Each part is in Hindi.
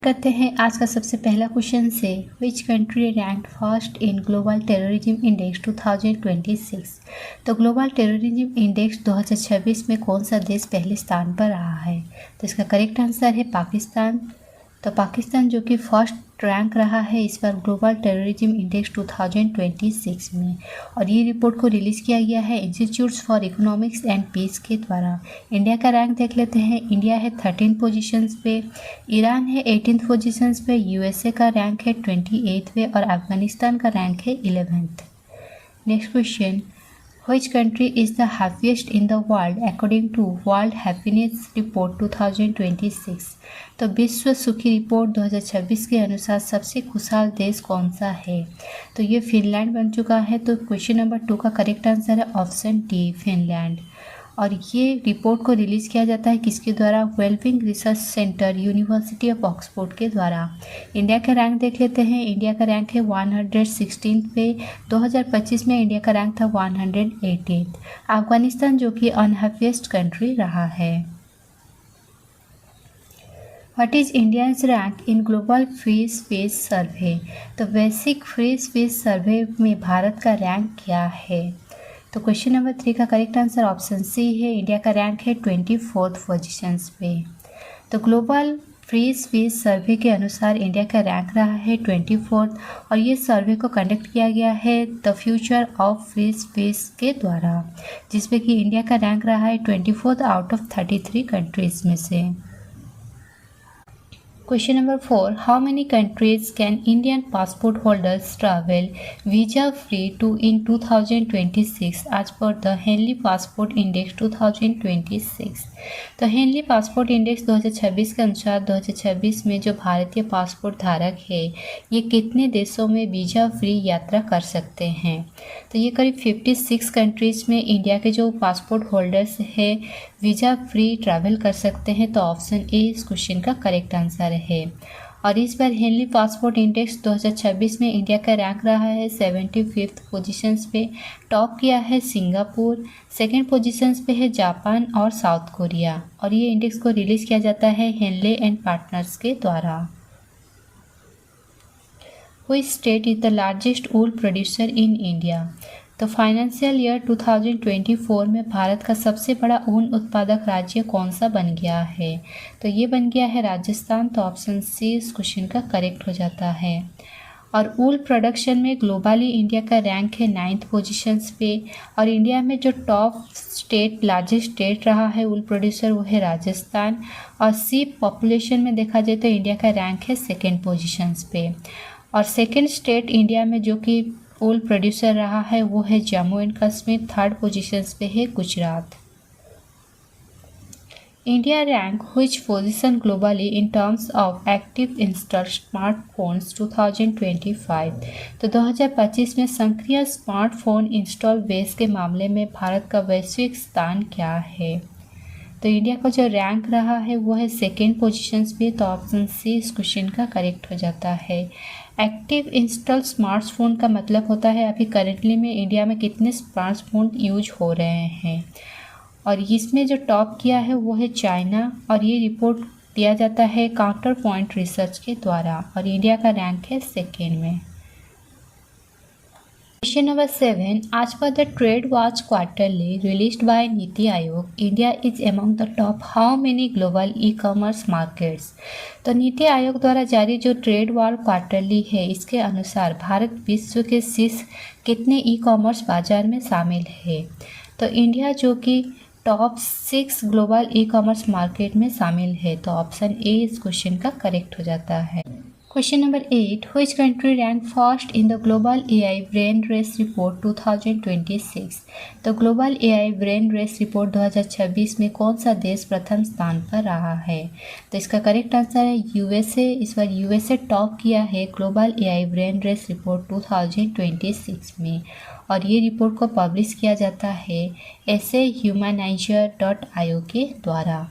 करते हैं आज का सबसे पहला क्वेश्चन से। Which country rank first in global terrorism index 2026। तो ग्लोबल टेररिज्म इंडेक्स 2026 में कौन सा देश पहले स्थान पर रहा है? तो इसका करेक्ट आंसर है पाकिस्तान। तो पाकिस्तान जो कि फर्स्ट रैंक रहा है इस बार ग्लोबल टेररिज्म इंडेक्स 2026 में, और ये रिपोर्ट को रिलीज़ किया गया है Institutes for Economics and Peace के द्वारा। इंडिया का रैंक देख लेते हैं। इंडिया है 13 पोजीशंस पे, ईरान है 18 पोजीशंस पे, यूएसए का रैंक है 28 पे और अफगानिस्तान का रैंक है 11th। Next question, Which country is the happiest in the world according to World Happiness Report 2026? तो विश्व सुखी रिपोर्ट 2026 के अनुसार सबसे खुशहाल देश कौन सा है? तो ये फिनलैंड बन चुका है। तो क्वेश्चन नंबर 2 का करेक्ट आंसर है ऑप्शन डी, फिनलैंड। और ये रिपोर्ट को रिलीज़ किया जाता है किसके द्वारा? Wellbeing research centre, university of Oxford के द्वारा। इंडिया का रैंक देख लेते हैं। इंडिया का रैंक है 116 पे। 2025 में इंडिया का रैंक था 118। अफगानिस्तान जो कि अनहैप्पीएस्ट कंट्री रहा है। What is India's rank in global free space survey? तो वैश्विक फ्री स्पेस सर्वे में भारत का रैंक क्या है? तो क्वेश्चन नंबर 3 का करेक्ट आंसर ऑप्शन सी है। इंडिया का रैंक है 24th पोजीशंस पे। तो ग्लोबल फ्री स्पेस सर्वे के अनुसार इंडिया का रैंक रहा है 24th, और ये सर्वे को कंडक्ट किया गया है the future of free space के द्वारा, जिसमें कि इंडिया का रैंक रहा है 24th आउट ऑफ 33 कंट्रीज़ में से। Question number 4. How many countries can Indian passport holders travel visa free to in 2026 as per the Henley Passport Index 2026? तो हेनली पासपोर्ट इंडेक्स 2026 के अनुसार 2026 में जो भारतीय पासपोर्ट धारक है ये कितने देशों में वीज़ा फ्री यात्रा कर सकते हैं? तो ये करीब 56 कंट्रीज़ में इंडिया के जो पासपोर्ट होल्डर्स हैं वीज़ा फ्री ट्रैवल कर सकते हैं। तो ऑप्शन ए इस क्वेश्चन का करेक्ट आंसर है। और इस बार हेनली पासपोर्ट इंडेक्स 2026 में इंडिया का रैंक रहा है 75th पोजीशंस पे। टॉप किया है सिंगापुर, सेकंड पोजीशंस पे है जापान और साउथ कोरिया, और ये इंडेक्स को रिलीज़ किया जाता है हेनले एंड पार्टनर्स के द्वारा। Which state is the largest wool producer in India? तो फाइनेंशियल ईयर 2024 में भारत का सबसे बड़ा ऊन उत्पादक राज्य कौन सा बन गया है? तो ये बन गया है राजस्थान। तो ऑप्शन सी इस क्वेश्चन का करेक्ट हो जाता है। और ऊल प्रोडक्शन में ग्लोबली इंडिया का रैंक है 9th पोजीशंस पे, और इंडिया में जो टॉप स्टेट लार्जेस्ट स्टेट रहा है ऊल प्रोड्यूसर वो है राजस्थान। और सीप पॉपुलेशन में देखा जाए तो इंडिया का रैंक है 2nd पोजीशंस पे। और सेकेंड स्टेट इंडिया में जो कि ऊल प्रोड्यूसर रहा है वो है Jammu and Kashmir, 3rd positions पे है Gujarat. India rank which position globally in terms of active installed smartphones 2025? तो 2025 में सक्रिय स्मार्टफोन इंस्टॉल बेस के मामले में भारत का वैश्विक स्थान क्या है? तो इंडिया का जो रैंक रहा है वो है 2nd पोजीशंस पे। तो ऑप्शन सी इस क्वेश्चन का करेक्ट हो जाता है। एक्टिव इंस्टॉल स्मार्टफोन का मतलब होता है अभी करेंटली में इंडिया में कितने स्मार्टफोन यूज हो रहे हैं, और इसमें जो टॉप किया है वो है चाइना, और ये रिपोर्ट दिया जाता है काउंटर पॉइंट रिसर्च के द्वारा, और इंडिया का रैंक है 2nd में। Question number 7. As per the Trade Watch Quarterly released by Niti Aayog, India is among the top how many global e-commerce markets? तो नीति आयोग द्वारा जारी जो ट्रेड वॉच क्वार्टरली है इसके अनुसार भारत विश्व के शीर्ष कितने ई कॉमर्स बाजार में शामिल है? तो इंडिया जो कि top 6 global e commerce market में शामिल है। तो ऑप्शन ए इस क्वेश्चन का करेक्ट हो जाता है। Question number 8. Which country ranked first in the Global AI Brain Race Report 2026? तो Global AI Brain Race Report 2026 में कौन सा देश प्रथम स्थान पर रहा है? तो इसका करेक्ट आंसर है यूएसए। इस बार यूएसए टॉप किया है Global AI Brain Race Report 2026 में, और ये रिपोर्ट को पब्लिश किया जाता है essayhumanizer.io के द्वारा।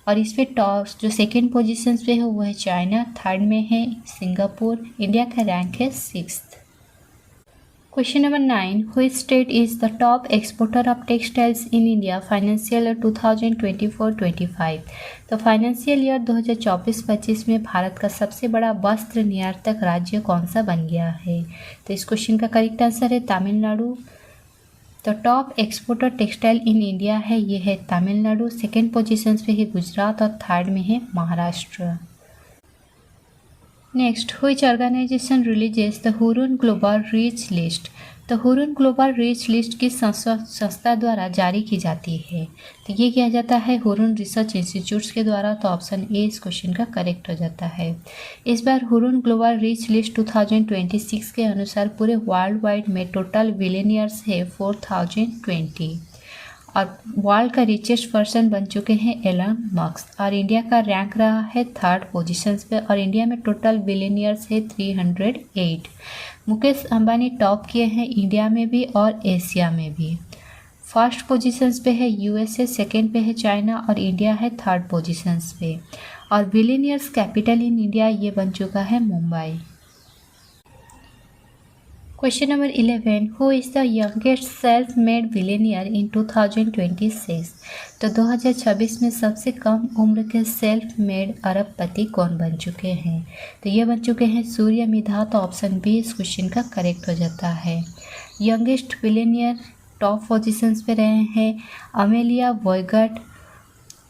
और इस पे टॉप जो 2nd पोजीशन पे है वो है चाइना, 3rd में है सिंगापुर, इंडिया का रैंक है 6th। Question number 9. Which state is the top exporter of textiles in India financial year 2024-25? तो फाइनेंशियल ईयर 2024-25 में भारत का सबसे बड़ा वस्त्र निर्यातक राज्य कौन सा बन गया है? तो इस क्वेश्चन का करेक्ट आंसर है तमिलनाडु। तो top exporter textile in India है, ये है तमिलनाडु। सेकेंड पोजीशन पे है गुजरात और थर्ड में है Maharashtra. Next, which organisation releases the Hurun Global Rich List? तो हुरून ग्लोबल रीच लिस्ट किस संस्था द्वारा जारी की जाती है? तो ये किया जाता है हुरून रिसर्च इंस्टीट्यूट्स के द्वारा। तो ऑप्शन ए इस क्वेश्चन का करेक्ट हो जाता है। इस बार हुरून ग्लोबल रीच लिस्ट 2026 के अनुसार पूरे वर्ल्ड वाइड में टोटल बिलियनियर्स है 4020 और वर्ल्ड का रिचेस्ट पर्सन बन चुके हैं एलन मस्क और इंडिया का रैंक रहा है थर्ड पोजीशंस पे और इंडिया में टोटल बिलियनियर्स है 308। मुकेश अंबानी टॉप किए हैं इंडिया में भी और एशिया में भी। फर्स्ट पोजीशंस पे है यूएसए, सेकेंड पे है चाइना और इंडिया है थर्ड पोजीशंस पे। और बिलियनियर्स कैपिटल इन इंडिया ये बन चुका है Mumbai. Question number 11. Who is the youngest self made billionaire in 2026? तो 2026 में सबसे कम उम्र के सेल्फ मेड अरबपति कौन बन चुके हैं? तो ये बन चुके हैं सूर्य मिधा। तो ऑप्शन बी इस क्वेश्चन का करेक्ट हो जाता है। यंगेस्ट बिलियनियर टॉप पोजीशंस पे रहे हैं अमेलिया वोयगट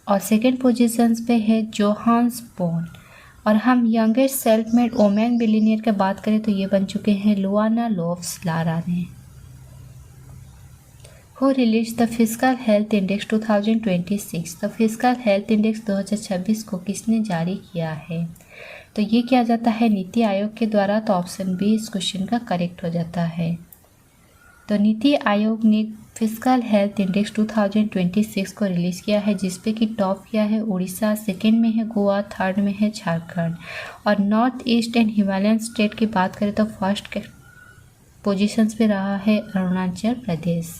और सेकेंड पोजीशंस पे है जोहान्स बोन। और हम youngest self made women billionaire की बात करें तो ये बन चुके हैं लुआना लोव्स लारा ने। Who release the physical health index 2026? तो फिजिकल हेल्थ इंडेक्स 2026 को किसने जारी किया है? तो ये किया जाता है नीति आयोग के द्वारा। तो ऑप्शन बी इस क्वेश्चन का करेक्ट हो जाता है। तो नीति आयोग ने फिजिकल हेल्थ इंडेक्स 2026 को रिलीज़ किया है जिसपे कि टॉप किया है उड़ीसा, सेकेंड में है गोवा, थर्ड में है झारखंड और north east and Himalayan state की बात करें तो फर्स्ट पोजीशंस पे रहा है Arunachal Pradesh.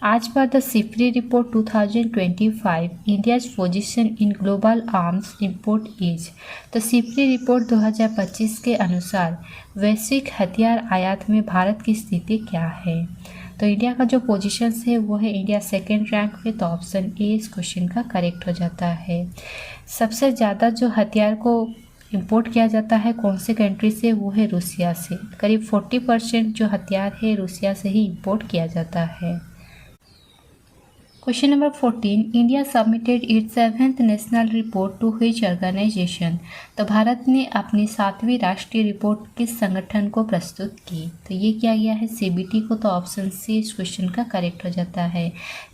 As per the SIPRI report 2025 India's position in global arms import is. तो सिफरी रिपोर्ट 2025 के अनुसार वैश्विक हथियार आयात में भारत की स्थिति क्या है? तो इंडिया का जो पोजीशंस है वो है इंडिया सेकेंड रैंक पे। तो ऑप्शन ए इस क्वेश्चन का करेक्ट हो जाता है। सबसे ज़्यादा जो हथियार को इंपोर्ट किया जाता है कौन से कंट्री से? वो है रूसिया से। करीब 40% जो हथियार है रूसिया से ही इंपोर्ट किया जाता है। Question number 14. India submitted its 7th national report to which organisation? तो भारत ने अपनी 7वीं राष्ट्रीय रिपोर्ट किस संगठन को प्रस्तुत की? तो ये किया गया है सीबीटी को। तो ऑप्शन सी इस क्वेश्चन का करेक्ट हो जाता है।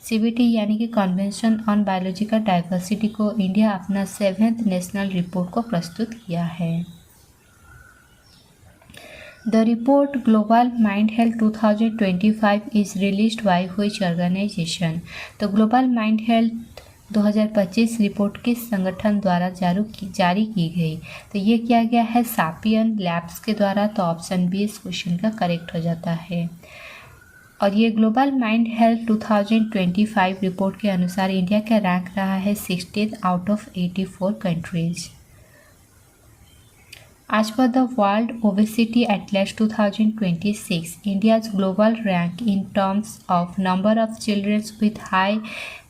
सीबीटी यानी कि कन्वेंशन ऑन बायोलॉजिकल डाइवर्सिटी को इंडिया अपना 7th नेशनल रिपोर्ट को प्रस्तुत किया है। The report Global Mind Health 2025 is released by which organization? तो ग्लोबल माइंड हेल्थ 2025 रिपोर्ट किस संगठन द्वारा जारी की गई? तो ये किया गया है सापियन लैब्स के द्वारा। तो ऑप्शन बी इस क्वेश्चन का करेक्ट हो जाता है। और ये ग्लोबल माइंड हेल्थ 2025 रिपोर्ट के अनुसार इंडिया का रैंक रहा है 60th out of 84 countries. As per the World Obesity Atlas 2026, India's global rank in terms of number of children with high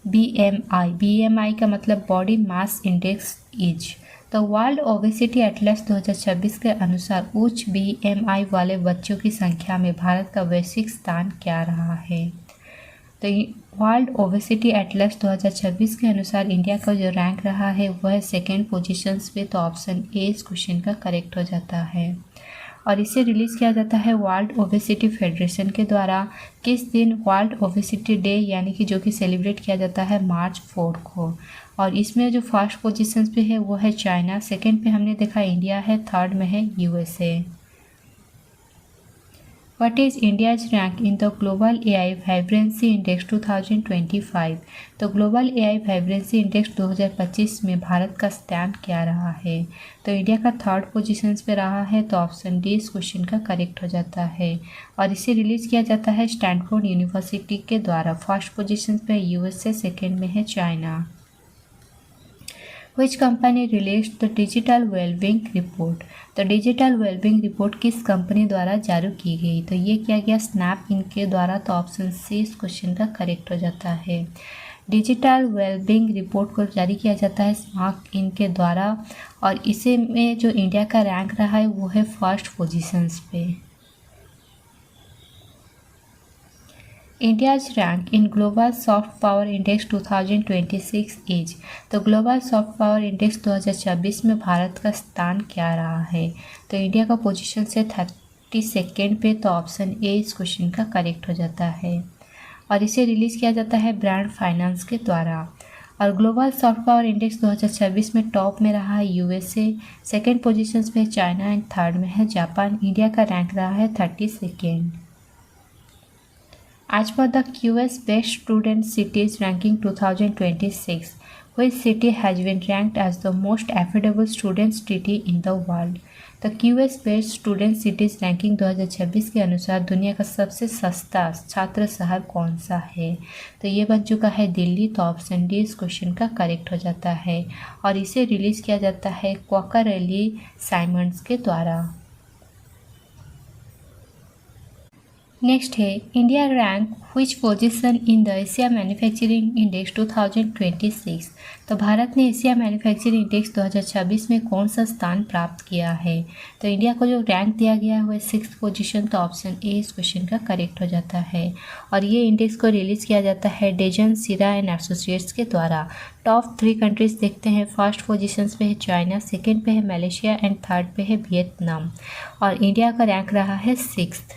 BMI, BMI का मतलब Body Mass Index is। तो वर्ल्ड ओबेसिटी एटलस 2026 के अनुसार उच्च BMI वाले बच्चों की संख्या में भारत का वैश्विक स्थान क्या रहा है? तो वर्ल्ड ओबेसिटी एटलस 2026 के अनुसार इंडिया का जो रैंक रहा है वह है सेकेंड पोजीशंस पे। तो ऑप्शन ए इस क्वेश्चन का करेक्ट हो जाता है। और इसे रिलीज़ किया जाता है वर्ल्ड ओबेसिटी फेडरेशन के द्वारा। किस दिन? वर्ल्ड ओबेसिटी डे यानी कि जो कि सेलिब्रेट किया जाता है March 4 को। और इसमें जो फर्स्ट पोजीशंस पे है वो है चाइना, सेकेंड पे हमने देखा इंडिया है, थर्ड में है USA. What is India's rank in the Global AI Vibrancy Index 2025? तो ग्लोबल AI वाइब्रेंसी इंडेक्स 2025 में भारत का स्थान क्या रहा है? तो इंडिया का थर्ड पोजीशंस पे रहा है। तो ऑप्शन डी इस क्वेश्चन का करेक्ट हो जाता है। और इसे रिलीज़ किया जाता है स्टैनफोर्ड यूनिवर्सिटी के द्वारा। फर्स्ट पोजीशंस पे यूएसए, सेकेंड में है China. Which company release the digital wellbeing report. तो डिजिटल वेलबींग रिपोर्ट किस कंपनी द्वारा जारी की गई? तो ये किया गया स्नैप इनके द्वारा। तो ऑप्शन सी इस क्वेश्चन का करेक्ट हो जाता है। डिजिटल वेलबींग रिपोर्ट को जारी किया जाता है स्मार्ट इनके द्वारा, और इसे में जो इंडिया का रैंक रहा है वो है फर्स्ट पोजीशंस पे। India's rank in global soft power index 2026 is. तो ग्लोबल सॉफ्ट पावर इंडेक्स 2026 में भारत का स्थान क्या रहा है? तो इंडिया का पोजीशन से 32nd पे। तो ऑप्शन ए इस क्वेश्चन का करेक्ट हो जाता है। और इसे रिलीज़ किया जाता है ब्रांड फाइनेंस के द्वारा। और ग्लोबल सॉफ्ट पावर इंडेक्स 2026 में टॉप में रहा है यूएसए, सेकेंड पोजीशन पे है चाइना एंड थर्ड में है जापान। इंडिया का रैंक रहा है 32nd। As per the QS Best Student Cities Ranking 2026, which city has been ranked as the most affordable student city in the world? तो QS Best Student Cities Ranking 2026 के अनुसार दुनिया का सबसे सस्ता छात्र शहर कौन सा है? तो ये बन चुका है दिल्ली। तो ऑप्शन डी इस क्वेश्चन का करेक्ट हो जाता है। और इसे रिलीज़ किया जाता है क्वाकरली साइमंड्स के द्वारा। नेक्स्ट है India rank which position in the Asia manufacturing index 2026। तो भारत ने एशिया मैन्युफैक्चरिंग इंडेक्स 2026 में कौन सा स्थान प्राप्त किया है? तो इंडिया को जो रैंक दिया गया है वो 6th पोजीशन। तो ऑप्शन ए इस क्वेश्चन का करेक्ट हो जाता है। और ये इंडेक्स को रिलीज़ किया जाता है डेजन सीरा एंड एसोसिएट्स के द्वारा। टॉप 3 कंट्रीज देखते हैं। फर्स्ट पोजीशन पे है चाइना, सेकेंड पे है मलेशिया एंड थर्ड पे है वियतनाम। और इंडिया का रैंक रहा है 6th।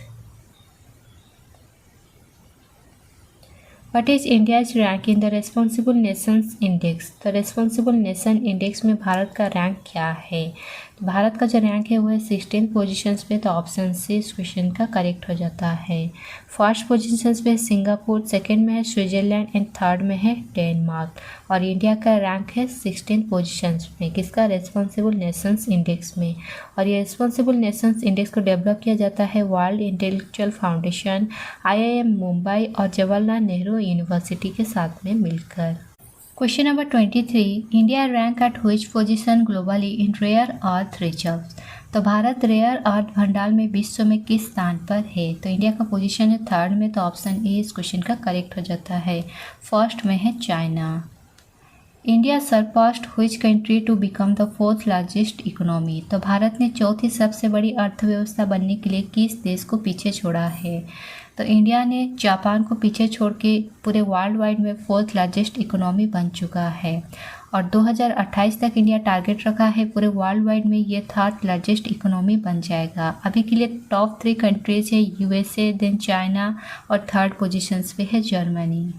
What is India's rank in the Responsible Nations Index? तो रेस्पॉन्सिबल नेशन इंडेक्स में भारत का रैंक क्या है? तो भारत का जो रैंक है वो है 16 पोजीशंस पे। तो ऑप्शन सी इस क्वेश्चन का करेक्ट हो जाता है। फर्स्ट पोजीशंस पे सिंगापुर, सेकंड में है स्विट्जरलैंड एंड थर्ड में है डेनमार्क। और इंडिया का रैंक है 16 पोजीशंस में। किसका? रेस्पॉन्सिबल नेशंस इंडेक्स में। और ये रेस्पॉन्सिबल नेशंस इंडेक्स को डेवलप किया जाता है World Intellectual Foundation, IIM Mumbai और जवाहरलाल नेहरू यूनिवर्सिटी के साथ में मिलकर। Question number 23, India rank at which position globally in rare earth reserves. तो भारत रेयर अर्थ भंडार में विश्व में किस स्थान पर है? तो इंडिया का पोजीशन है थर्ड में। तो ऑप्शन ए इस क्वेश्चन का करेक्ट हो जाता है। फर्स्ट में है China. India surpassed which country to become the 4th largest economy. तो भारत ने चौथी सबसे बड़ी अर्थव्यवस्था बनने के लिए किस देश को पीछे छोड़ा है? तो इंडिया ने जापान को पीछे छोड़ के पूरे वर्ल्ड वाइड में 4th लार्जेस्ट इकोनॉमी बन चुका है। और 2028 तक इंडिया टारगेट रखा है पूरे वर्ल्ड वाइड में ये 3rd लार्जेस्ट इकोनॉमी बन जाएगा। अभी के लिए टॉप 3 कंट्रीज है यूएसए, देन चाइना और थर्ड पोजीशंस पे है Germany.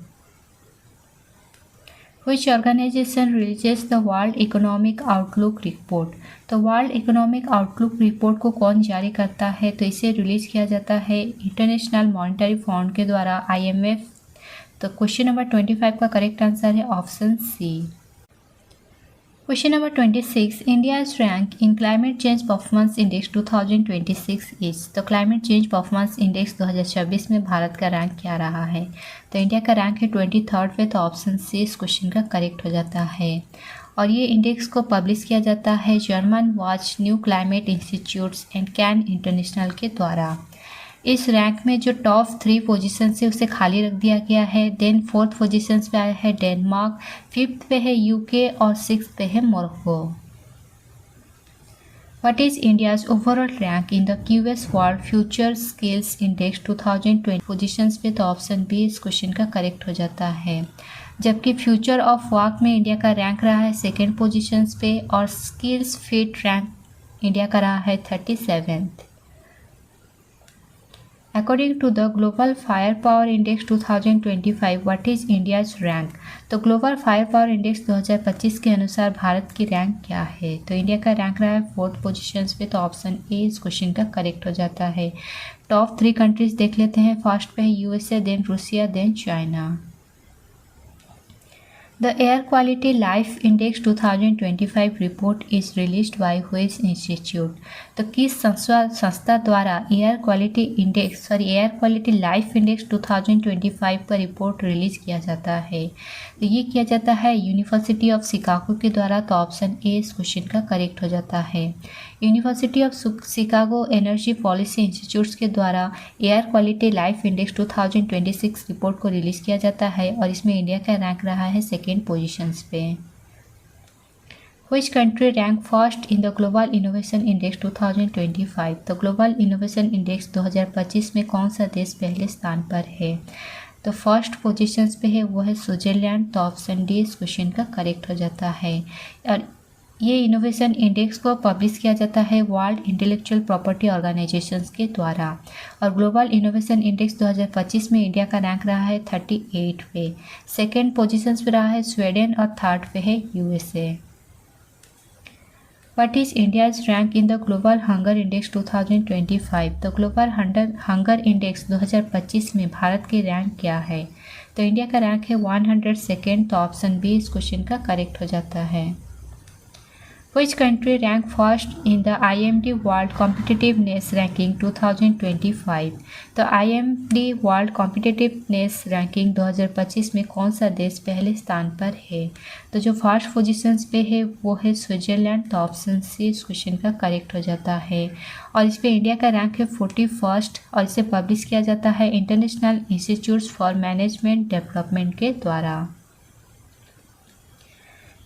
Which organization releases the World Economic Outlook Report? तो वर्ल्ड इकोनॉमिक आउटलुक रिपोर्ट को कौन जारी करता है? तो इसे रिलीज किया जाता है इंटरनेशनल मॉनेटरी फंड के द्वारा, IMF। तो क्वेश्चन नंबर 25 का करेक्ट आंसर है option C. Question number 26, India's rank in Climate Change Performance Index 2026 is. तो क्लाइमेट चेंज परफॉर्मेंस इंडेक्स 2026 में भारत का रैंक क्या रहा है? तो इंडिया का रैंक है 23rd पे। तो ऑप्शन सी इस क्वेश्चन का करेक्ट हो जाता है। और ये इंडेक्स को पब्लिश किया जाता है German watch, new climate institutes and can international के द्वारा। इस रैंक में जो टॉप 3 पोजीशन है उसे खाली रख दिया गया है। देन 4th पोजीशन पे आया है डेनमार्क, 5th पे है यूके और 6th पे है Morocco. What is India's overall rank in the QS world future skills index 2020 positions पे? तो ऑप्शन बी इस क्वेश्चन का करेक्ट हो जाता है। जबकि फ्यूचर ऑफ वर्क में इंडिया का रैंक रहा है 2nd पोजीशंस पे और स्किल्स फिट रैंक इंडिया का रहा है 37th। According to the Global Firepower Index 2025, what is India's rank? तो ग्लोबल फायर पावर इंडेक्स 2025 के अनुसार भारत की रैंक क्या है? तो इंडिया का रैंक रहा है 4th पोजीशंस पे। तो ऑप्शन ए इस क्वेश्चन का करेक्ट हो जाता है। टॉप 3 कंट्रीज देख लेते हैं। फर्स्ट पे है USA, then Russia, then China. The Air Quality Life Index 2025 report is released by which institute? तो किस संस्था द्वारा एयर क्वालिटी लाइफ इंडेक्स 2025 पर रिपोर्ट रिलीज किया जाता है? तो ये किया जाता है यूनिवर्सिटी ऑफ शिकागो के द्वारा। तो ऑप्शन ए इस क्वेश्चन का करेक्ट हो जाता है। University of Chicago energy policy institutes के द्वारा air quality life index 2026 report को रिलीज किया जाता है और इसमें इंडिया का रैंक रहा है सेकेंड पोजीशंस पे। Which country ranked first in the Global Innovation Index 2025? तो ग्लोबल इनोवेशन इंडेक्स 2025 में कौन सा देश पहले स्थान पर है? तो फर्स्ट पोजीशंस पे है वो है स्विट्जरलैंड। तो ऑप्शन डी इस क्वेश्चन का करेक्ट हो जाता है। और ये इनोवेशन इंडेक्स को पब्लिश किया जाता है वर्ल्ड इंटेलेक्चुअल प्रॉपर्टी ऑर्गेनाइजेशंस के द्वारा। और ग्लोबल इनोवेशन इंडेक्स 2025 में इंडिया का रैंक रहा है 38 पे। सेकेंड पोजीशंस पे रहा है स्वीडन और थर्ड पे है USA. What is India's rank in the Global Hunger Index 2025? तो ग्लोबल हंगर इंडेक्स 2025 में भारत की रैंक क्या है? तो इंडिया का रैंक है 102nd। तो ऑप्शन बी इस क्वेश्चन का करेक्ट हो जाता है। Which country ranked first in the IMD World Competitiveness Ranking 2025? तो IMD World Competitiveness Ranking 2025 में कौन सा देश पहले स्थान पर है? तो जो फर्स्ट पोजीशंस पे है वो है स्विट्जरलैंड। तो ऑप्शन सी इस क्वेश्चन का करेक्ट हो जाता है। और इस पे इंडिया का रैंक है 41st और इसे पब्लिश किया जाता है international institutes for management development के द्वारा।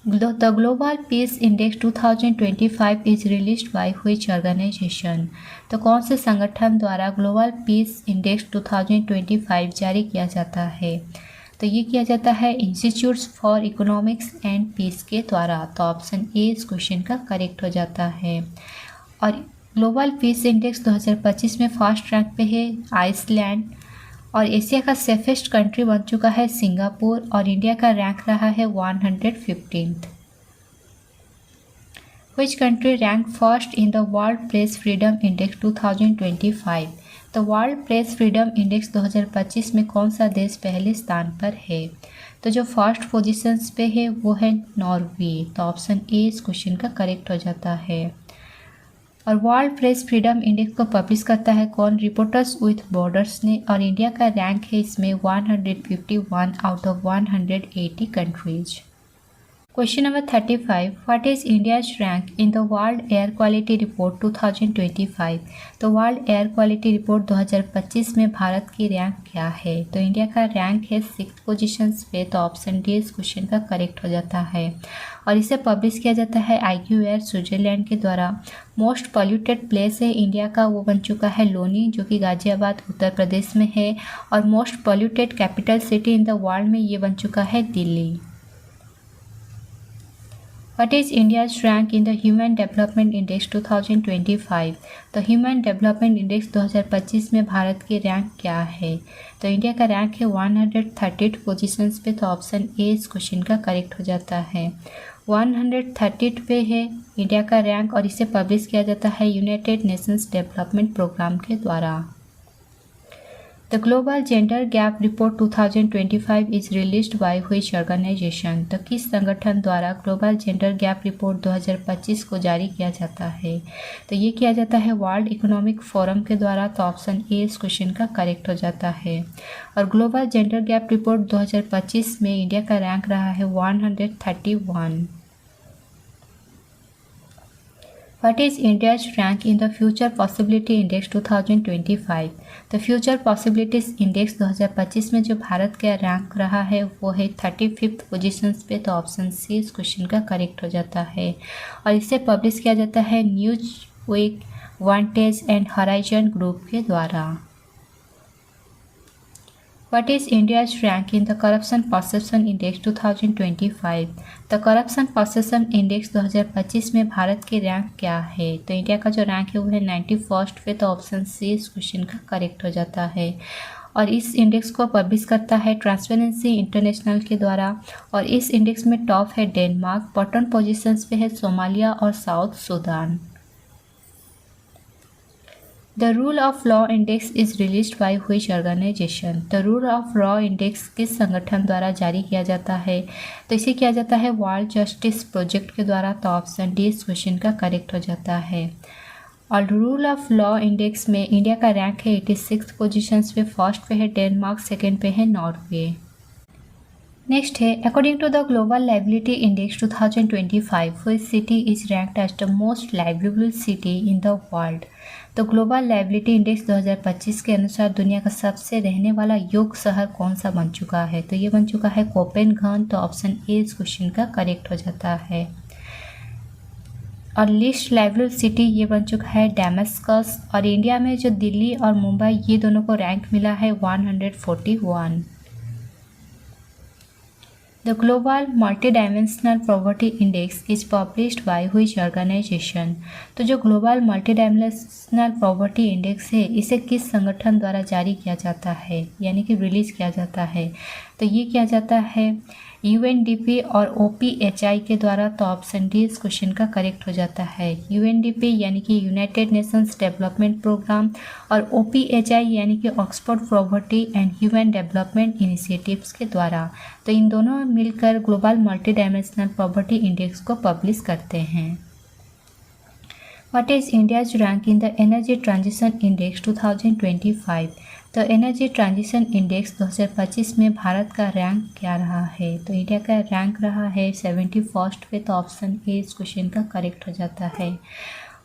The Global Peace Index 2025 is released by which organization? तो कौन से संगठन द्वारा ग्लोबल पीस इंडेक्स 2025 जारी किया जाता है? तो ये किया जाता है Institutes for Economics and Peace के द्वारा। तो ऑप्शन ए इस क्वेश्चन का करेक्ट हो जाता है। और ग्लोबल पीस इंडेक्स 2025 में फर्स्ट रैंक पे है आइसलैंड। और एशिया का सेफेस्ट कंट्री बन चुका है सिंगापुर। और इंडिया का रैंक रहा है 115th। Which country ranked first in the World Press Freedom Index 2025? तो वर्ल्ड प्रेस फ्रीडम इंडेक्स 2025 में कौन सा देश पहले स्थान पर है? तो जो फर्स्ट पोजीशंस पे है वो है नॉर्वे। तो ऑप्शन ए इस क्वेश्चन का करेक्ट हो जाता है। और वर्ल्ड प्रेस फ्रीडम इंडेक्स को पब्लिश करता है कौन? रिपोर्टर्स विथ बॉर्डर्स ने। और इंडिया का रैंक है इसमें 151 out of 180 countries. Question number 35, what is India's rank in the world air quality report 2025? तो वर्ल्ड एयर क्वालिटी रिपोर्ट 2025 में भारत की रैंक क्या है? तो इंडिया का रैंक है 6th पोजीशंस पे। तो ऑप्शन डी इस क्वेश्चन का करेक्ट हो जाता है। और इसे पब्लिश किया जाता है IQ एयर स्विट्जरलैंड के द्वारा। मोस्ट पॉल्यूटेड प्लेस है इंडिया का वो बन चुका है लोनी, जो कि गाजियाबाद उत्तर प्रदेश में है। और most polluted capital city in the world में ये बन चुका है Delhi. What is India's rank in the Human Development Index 2025? तो ह्यूमन डेवलपमेंट इंडेक्स 2025 में भारत की रैंक क्या है? तो इंडिया का रैंक है 130 पोजीशंस पे। तो ऑप्शन ए इस क्वेश्चन का करेक्ट हो जाता है। 130 पे है इंडिया का रैंक और इसे पब्लिश किया जाता है यूनाइटेड नेशंस डेवलपमेंट प्रोग्राम के द्वारा। The Global Gender Gap Report 2025 is released by which organization? तो किस संगठन द्वारा ग्लोबल जेंडर गैप रिपोर्ट 2025 को जारी किया जाता है? तो ये किया जाता है वर्ल्ड इकोनॉमिक फोरम के द्वारा। तो ऑप्शन ए इस क्वेश्चन का करेक्ट हो जाता है। और ग्लोबल जेंडर गैप रिपोर्ट 2025 में इंडिया का रैंक रहा है 131। What is India's rank in the Future Possibility Index 2025? तो फ्यूचर पॉसिबिलिटीज इंडेक्स 2025 में जो भारत का रैंक रहा है वो है 35th पोजीशंस पे। तो ऑप्शन सी इस क्वेश्चन का करेक्ट हो जाता है। और इसे पब्लिश किया जाता है Newsweek, Vantage and Horizon Group के द्वारा। What is India's rank in the Corruption Perception Index 2025? तो करप्शन परसेप्शन इंडेक्स 2025 में भारत की रैंक क्या है? तो इंडिया का जो रैंक है वो है 91st पे। तो ऑप्शन सी इस क्वेश्चन का करेक्ट हो जाता है। और इस इंडेक्स को पब्लिश करता है ट्रांसपेरेंसी इंटरनेशनल के द्वारा। और इस इंडेक्स में टॉप है डेनमार्क, बॉटम पोजीशंस पे है सोमालिया और South Sudan. The Rule of Law Index is released by which organisation. The Rule of Law Index किस संगठन द्वारा जारी किया जाता है? तो इसे किया जाता है वर्ल्ड जस्टिस प्रोजेक्ट के द्वारा। तो ऑप्शन डी इस क्वेश्चन का करेक्ट हो जाता है। और रूल ऑफ लॉ इंडेक्स में इंडिया का रैंक है 86 पोजीशंस पे। फर्स्ट पे है डेनमार्क, सेकेंड पे है नॉर्वे। नेक्स्ट है according to the global liability index 2025 which city is ranked as the most liveable city in the world. तो ग्लोबल लाइबिलिटी इंडेक्स 2025 के अनुसार दुनिया का सबसे रहने वाला योग्य शहर कौन सा बन चुका है? तो ये बन चुका है कोपेनहेगन। तो ऑप्शन ए इस क्वेश्चन का करेक्ट हो जाता है। और लिस्ट लाइवेबल सिटी ये बन चुका है डेमास्कस। और इंडिया में जो दिल्ली और मुंबई ये दोनों को रैंक मिला है 141। The Global Multidimensional Poverty Index is published by which organization? तो जो ग्लोबल मल्टीडायमेंशनल पॉवर्टी इंडेक्स है इसे किस संगठन द्वारा जारी किया जाता है, यानी कि रिलीज किया जाता है? तो ये किया जाता है UNDP और OPHI के द्वारा। तो ऑप्शन डी इस क्वेश्चन का करेक्ट हो जाता है। UNDP यानी कि यूनाइटेड नेशंस डेवलपमेंट प्रोग्राम और OPHI यानी कि Oxford poverty and human development initiatives के द्वारा। तो इन दोनों मिलकर global multi dimensional poverty index को पब्लिश करते हैं। What is India's rank in the Energy Transition Index 2025? तो एनर्जी ट्रांजिशन इंडेक्स 2025 में भारत का रैंक क्या रहा है? तो इंडिया का रैंक रहा है 71st पे। तो ऑप्शन ए इस क्वेश्चन का करेक्ट हो जाता है।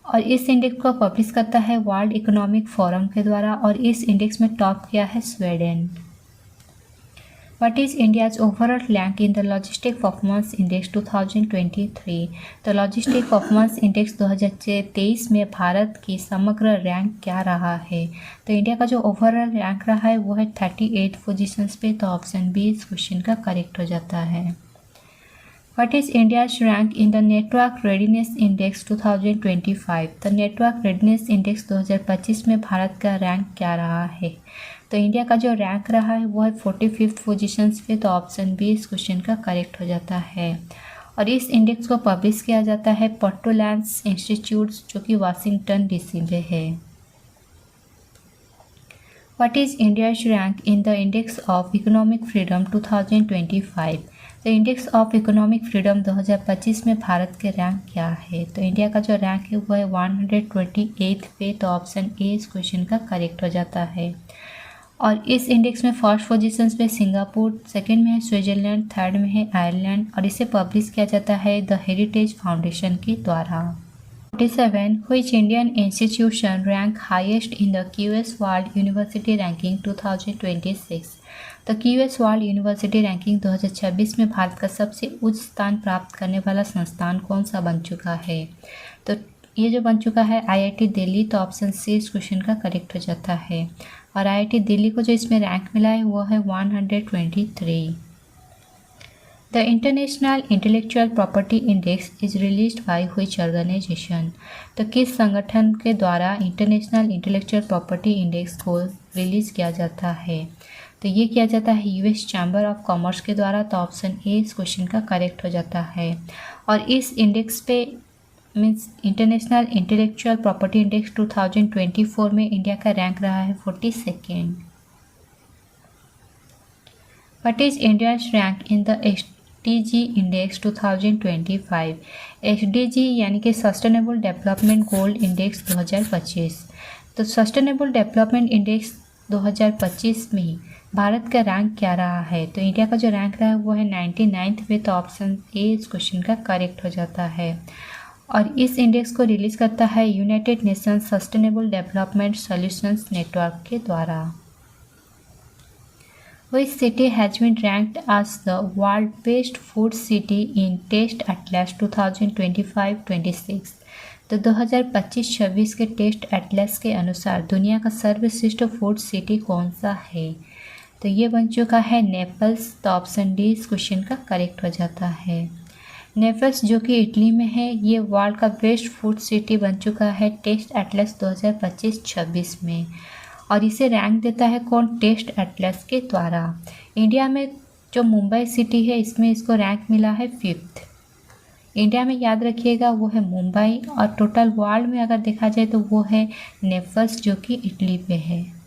और इस इंडेक्स को पब्लिश करता है वर्ल्ड इकोनॉमिक फोरम के द्वारा। और इस इंडेक्स में टॉप किया है Sweden. What is India's overall rank in the Logistic Performance Index 2023? तो लॉजिस्टिक परफॉर्मेंस इंडेक्स 2023 में भारत की समग्र रैंक क्या रहा है? तो इंडिया का जो ओवरऑल रैंक रहा है वो है 38 पोजीशंस पे। तो ऑप्शन बी इस क्वेश्चन का करेक्ट हो जाता है। What is India's rank in the Network Readiness Index 2025? तो नेटवर्क रेडीनेस इंडेक्स 2025 में भारत का रैंक क्या रहा है? तो इंडिया का जो रैंक रहा है वो है 45 पोजीशंस पे। तो ऑप्शन बी इस क्वेश्चन का करेक्ट हो जाता है। और इस इंडेक्स को पब्लिश किया जाता है पेट्रोलैंड इंस्टीट्यूट जो कि वाशिंगटन DC में है। What is India's rank in the Index of Economic Freedom 2025? तो इंडेक्स ऑफ इकोनॉमिक फ्रीडम 2025 में भारत के रैंक क्या है? तो इंडिया का जो रैंक है वो है 128 पे। तो ऑप्शन ए इस क्वेश्चन का करेक्ट हो जाता है। और इस इंडेक्स में फर्स्ट पोजीशंस पे सिंगापुर, सेकंड में है स्विट्जरलैंड, थर्ड में है आयरलैंड। और इसे पब्लिश किया जाता है द हेरिटेज फाउंडेशन के द्वारा। 47 Which Indian institution rank highest in the QS World University Ranking 2026? तो QS वर्ल्ड यूनिवर्सिटी रैंकिंग 2026 में भारत का सबसे उच्च स्थान प्राप्त करने वाला संस्थान कौन सा बन चुका है? तो ये जो बन चुका है IIT दिल्ली। तो ऑप्शन सी इस क्वेश्चन का करेक्ट हो जाता है। और IIT दिल्ली को जो इसमें रैंक मिला है वो है 123। The International Intellectual Property Index is released by which organisation? तो किस संगठन के द्वारा इंटरनेशनल इंटेलेक्चुअल प्रॉपर्टी इंडेक्स को रिलीज किया जाता है? तो ये किया जाता है US चैम्बर ऑफ कॉमर्स के द्वारा। तो ऑप्शन ए इस क्वेश्चन का करेक्ट हो जाता है। और इस इंडेक्स पे means international Intellectual Property index 2024 में इंडिया का रैंक रहा है 42nd। What is India's rank in the SDG index 2025? SDG यानी कि सस्टेनेबल डेवलपमेंट गोल इंडेक्स 2025। तो सस्टेनेबल डेवलपमेंट इंडेक्स 2025 में भारत का रैंक क्या रहा है? तो इंडिया का जो रैंक रहा है वो है 99th पे। तो ऑप्शन ए इस क्वेश्चन का करेक्ट हो जाता है। और इस इंडेक्स को रिलीज करता है United Nations sustainable development solutions network के द्वारा। Which city has been ranked as the world best food city in Taste Atlas 2025-26? तो 2025-26 के टेस्ट एटलस के अनुसार दुनिया का सर्वश्रेष्ठ फूड सिटी कौन सा है? तो ये बन चुका है नेपल्स। तो ऑप्शन डी इस क्वेश्चन का करेक्ट हो जाता है। नेपल्स जो कि इटली में है ये वर्ल्ड का बेस्ट फूड सिटी बन चुका है टेस्ट एटलस 2025-26 में। और इसे रैंक देता है कौन? टेस्ट एटलस के द्वारा। इंडिया में जो मुंबई सिटी है इसमें इसको रैंक मिला है 5th। इंडिया में याद रखिएगा वो है मुंबई, और टोटल वर्ल्ड में अगर देखा जाए तो वो है नेपल्स जो कि इटली पे है।